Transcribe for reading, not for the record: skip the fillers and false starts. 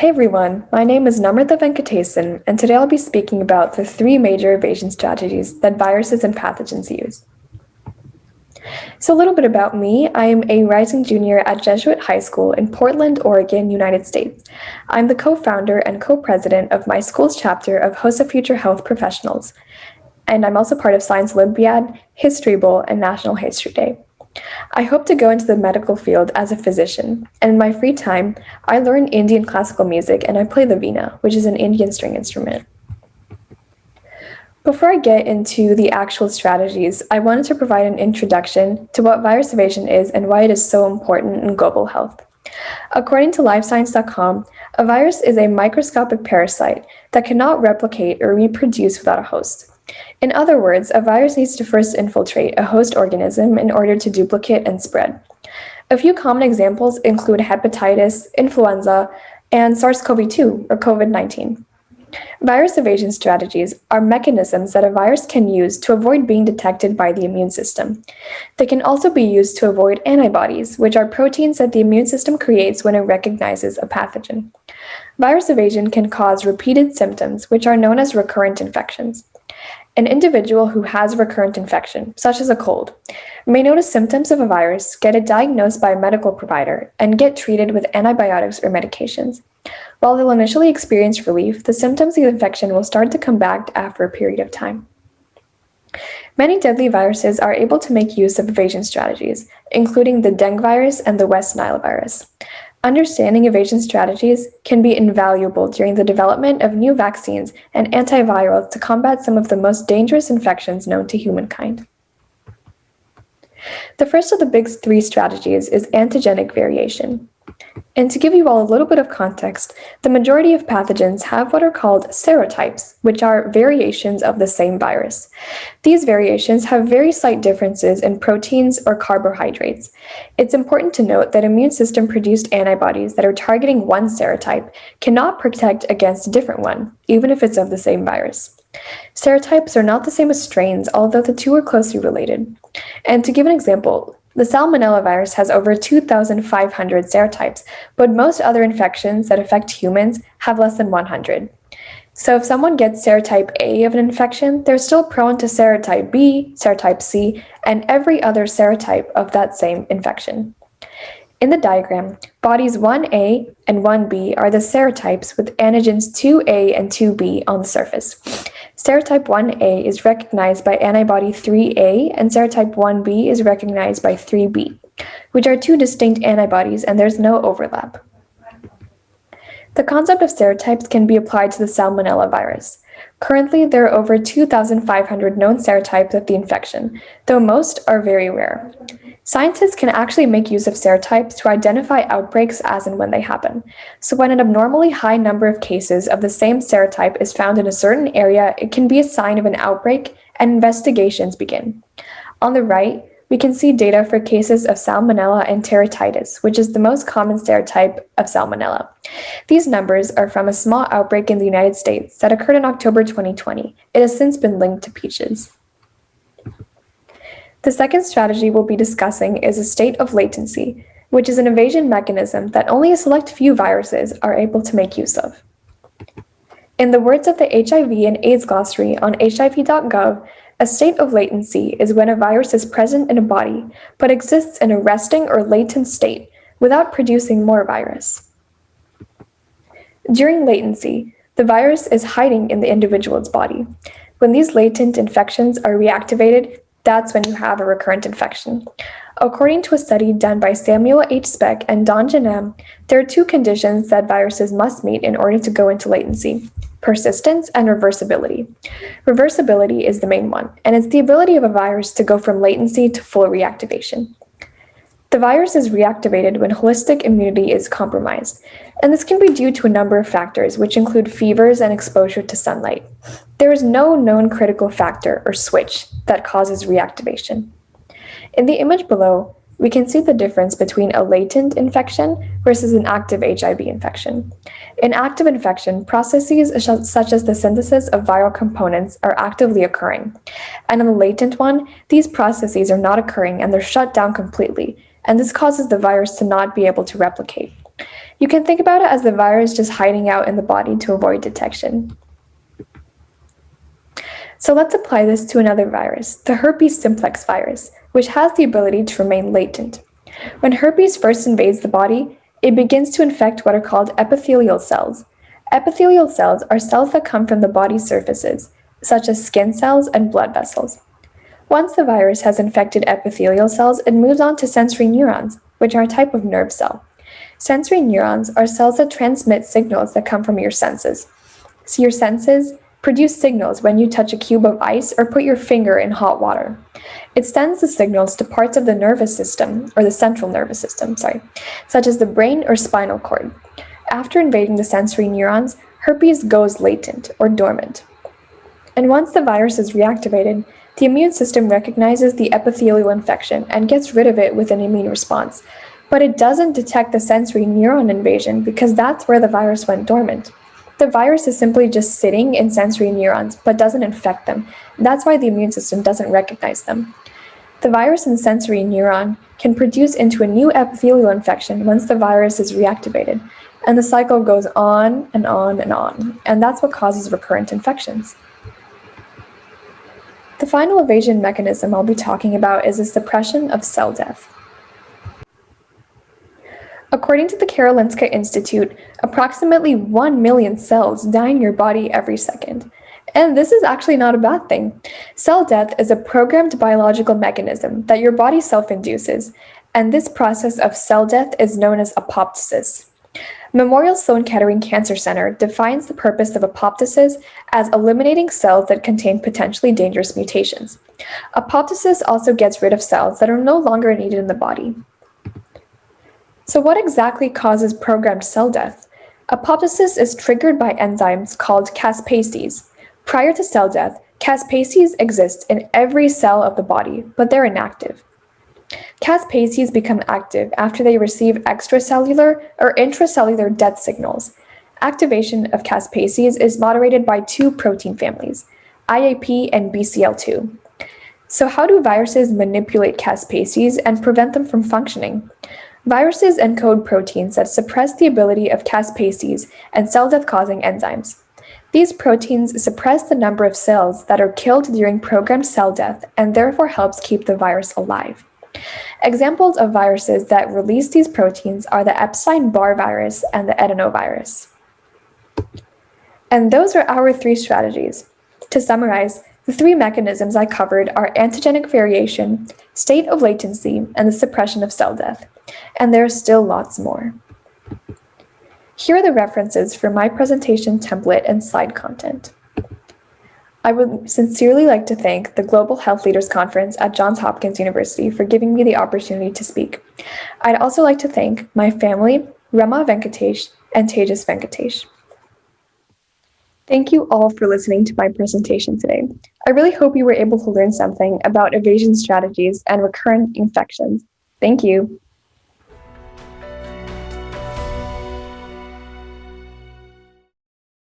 Hey everyone, my name is Namrata Venkatesan, and today I'll be speaking about the three major evasion strategies that viruses and pathogens use. So a little bit about me. I am a rising junior at Jesuit High School in Portland, Oregon, United States. I'm the co-founder and co-president of my school's chapter of Host of Future Health Professionals, and I'm also part of Science Olympiad, History Bowl, and National History Day. I hope to go into the medical field as a physician, and in my free time, I learn Indian classical music and I play the veena, which is an Indian string instrument. Before I get into the actual strategies, I wanted to provide an introduction to what virus evasion is and why it is so important in global health. According to LifeScience.com, a virus is a microscopic parasite that cannot replicate or reproduce without a host. In other words, a virus needs to first infiltrate a host organism in order to duplicate and spread. A few common examples include hepatitis, influenza, and SARS-CoV-2 or COVID-19. Virus evasion strategies are mechanisms that a virus can use to avoid being detected by the immune system. They can also be used to avoid antibodies, which are proteins that the immune system creates when it recognizes a pathogen. Virus evasion can cause repeated symptoms, which are known as recurrent infections. An individual who has recurrent infection, such as a cold, may notice symptoms of a virus, get it diagnosed by a medical provider, and get treated with antibiotics or medications. While they'll initially experience relief, the symptoms of the infection will start to come back after a period of time. Many deadly viruses are able to make use of evasion strategies, including the dengue virus and the West Nile virus. Understanding evasion strategies can be invaluable during the development of new vaccines and antivirals to combat some of the most dangerous infections known to humankind. The first of the big three strategies is antigenic variation. And to give you all a little bit of context, the majority of pathogens have what are called serotypes, which are variations of the same virus. These variations have very slight differences in proteins or carbohydrates. It's important to note that immune system-produced antibodies that are targeting one serotype cannot protect against a different one, even if it's of the same virus. Serotypes are not the same as strains, although the two are closely related. And to give an example, the Salmonella virus has over 2,500 serotypes, but most other infections that affect humans have less than 100. So if someone gets serotype A of an infection, they're still prone to serotype B, serotype C, and every other serotype of that same infection. In the diagram, bodies 1A and 1B are the serotypes with antigens 2A and 2B on the surface. Serotype 1A is recognized by antibody 3A, and serotype 1B is recognized by 3B, which are two distinct antibodies, and there's no overlap. The concept of serotypes can be applied to the Salmonella virus. Currently, there are over 2,500 known serotypes of the infection, though most are very rare. Scientists can actually make use of serotypes to identify outbreaks as and when they happen. So when an abnormally high number of cases of the same serotype is found in a certain area, it can be a sign of an outbreak, and investigations begin. On the right, we can see data for cases of Salmonella enteritis, which is the most common serotype of Salmonella. These numbers are from a small outbreak in the United States that occurred in October 2020. It has since been linked to peaches. The second strategy we'll be discussing is a state of latency, which is an evasion mechanism that only a select few viruses are able to make use of. In the words of the HIV and AIDS glossary on hiv.gov, a state of latency is when a virus is present in a body, but exists in a resting or latent state without producing more virus. During latency, the virus is hiding in the individual's body. When these latent infections are reactivated, that's when you have a recurrent infection. According to a study done by Samuel H. Speck and Don Janem, there are two conditions that viruses must meet in order to go into latency: persistence and reversibility. Reversibility is the main one, and it's the ability of a virus to go from latency to full reactivation. The virus is reactivated when holistic immunity is compromised, and this can be due to a number of factors, which include fevers and exposure to sunlight. There is no known critical factor or switch that causes reactivation. In the image below, we can see the difference between a latent infection versus an active HIV infection. In active infection, processes such as the synthesis of viral components are actively occurring. And in the latent one, these processes are not occurring and they're shut down completely, and this causes the virus to not be able to replicate. You can think about it as the virus just hiding out in the body to avoid detection. So let's apply this to another virus, the herpes simplex virus, which has the ability to remain latent. When herpes first invades the body, it begins to infect what are called epithelial cells. Epithelial cells are cells that come from the body's surfaces, such as skin cells and blood vessels. Once the virus has infected epithelial cells, it moves on to sensory neurons, which are a type of nerve cell. Sensory neurons are cells that transmit signals that come from your senses. So your senses produce signals when you touch a cube of ice or put your finger in hot water. It sends the signals to parts of the nervous system, or the central nervous system, such as the brain or spinal cord. After invading the sensory neurons, herpes goes latent, or dormant. And once the virus is reactivated, the immune system recognizes the epithelial infection and gets rid of it with an immune response. But it doesn't detect the sensory neuron invasion because that's where the virus went dormant. The virus is simply just sitting in sensory neurons, but doesn't infect them. That's why the immune system doesn't recognize them. The virus in sensory neuron can produce into a new epithelial infection once the virus is reactivated, and the cycle goes on and on and on, and that's what causes recurrent infections. The final evasion mechanism I'll be talking about is the suppression of cell death. According to the Karolinska Institute, approximately 1 million cells die in your body every second. And this is actually not a bad thing. Cell death is a programmed biological mechanism that your body self-induces, and this process of cell death is known as apoptosis. Memorial Sloan Kettering Cancer Center defines the purpose of apoptosis as eliminating cells that contain potentially dangerous mutations. Apoptosis also gets rid of cells that are no longer needed in the body. So what exactly causes programmed cell death? Apoptosis is triggered by enzymes called Caspases. Prior to cell death, Caspases exist in every cell of the body, but they're inactive. Caspases become active after they receive extracellular or intracellular death signals. Activation of Caspases is moderated by two protein families, IAP and BCL2. So how do viruses manipulate Caspases and prevent them from functioning? Viruses encode proteins that suppress the ability of Caspases and cell death-causing enzymes. These proteins suppress the number of cells that are killed during programmed cell death and therefore helps keep the virus alive. Examples of viruses that release these proteins are the Epstein-Barr virus and the adenovirus. And those are our 3 strategies. To summarize, the 3 mechanisms I covered are antigenic variation, state of latency, and the suppression of cell death. And there are still lots more. Here are the references for my presentation template and slide content. I would sincerely like to thank the Global Health Leaders Conference at Johns Hopkins University for giving me the opportunity to speak. I'd also like to thank my family, Rama Venkatesh and Tejas Venkatesh. Thank you all for listening to my presentation today. I really hope you were able to learn something about evasion strategies and recurrent infections. Thank you.